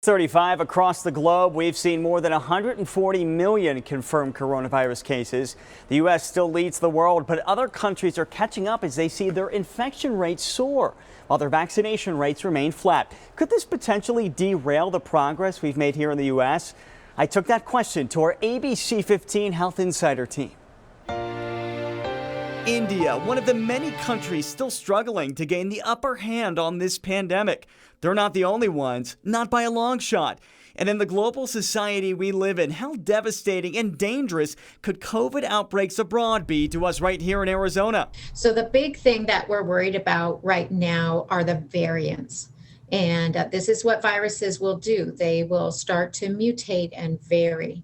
35 across the globe, we've seen more than 140 million confirmed coronavirus cases. The U.S. still leads the world, but other countries are catching up as they see their infection rates soar, while their vaccination rates remain flat. Could this potentially derail the progress we've made here in the U.S.? I took that question to our ABC15 Health Insider team. India, one of the many countries still struggling to gain the upper hand on this pandemic. They're not the only ones, not by a long shot. And in the global society we live in, how devastating and dangerous could COVID outbreaks abroad be to us right here in Arizona? So the big thing that we're worried about right now are the variants. And this is what viruses will do. They will start to mutate and vary.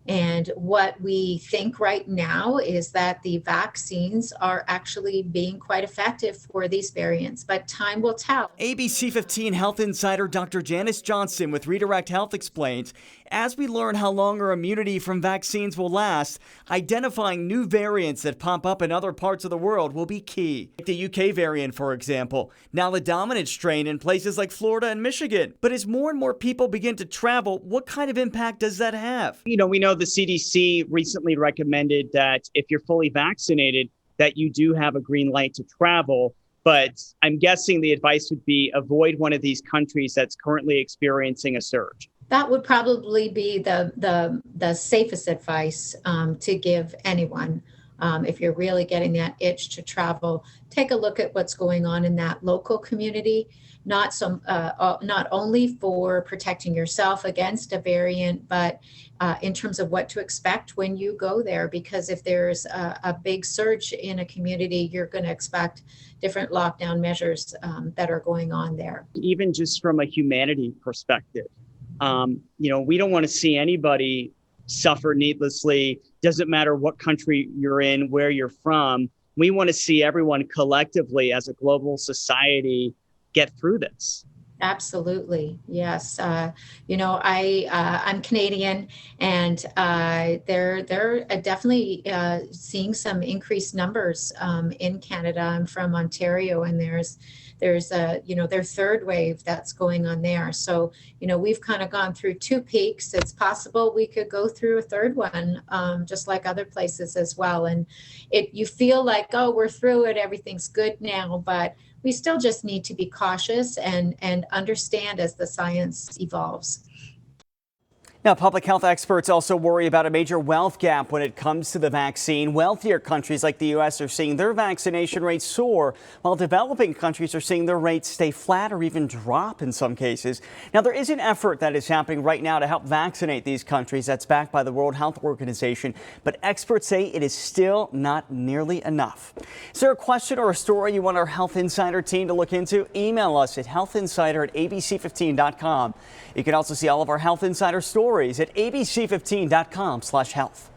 And what we think right now is that the vaccines are actually being quite effective for these variants, but time will tell. ABC15 Health Insider Dr. Janice Johnson with Redirect Health explains, as we learn how long our immunity from vaccines will last, identifying new variants that pop up in other parts of the world will be key. The UK variant, for example, now the dominant strain in places like Florida and Michigan. But as more and more people begin to travel, what kind of impact does that have? We know the CDC recently recommended that if you're fully vaccinated, that you do have a green light to travel. But I'm guessing the advice would be avoid one of these countries that's currently experiencing a surge. That would probably be the safest advice to give anyone. If you're really getting that itch to travel, take a look at what's going on in that local community, not only for protecting yourself against a variant, but in terms of what to expect when you go there. Because if there's a big surge in a community, you're going to expect different lockdown measures that are going on there. Even just from a humanity perspective, we don't want to see anybody suffer needlessly. Doesn't matter what country you're in, where you're from. We want to see everyone collectively as a global society get through this. Absolutely. Yes. I'm Canadian, and they're definitely seeing some increased numbers in Canada. I'm from Ontario, and there's their third wave that's going on there. So, we've kind of gone through two peaks. It's possible we could go through a third one, just like other places as well. And you feel like, oh, we're through it, everything's good now, but we still just need to be cautious and understand as the science evolves. Now, public health experts also worry about a major wealth gap when it comes to the vaccine. Wealthier countries like the U.S. are seeing their vaccination rates soar, while developing countries are seeing their rates stay flat or even drop in some cases. Now, there is an effort that is happening right now to help vaccinate these countries that's backed by the World Health Organization, but experts say it is still not nearly enough. Is there a question or a story you want our Health Insider team to look into? Email us at healthinsider@abc15.com. You can also see all of our Health Insider stories at abc15.com/health.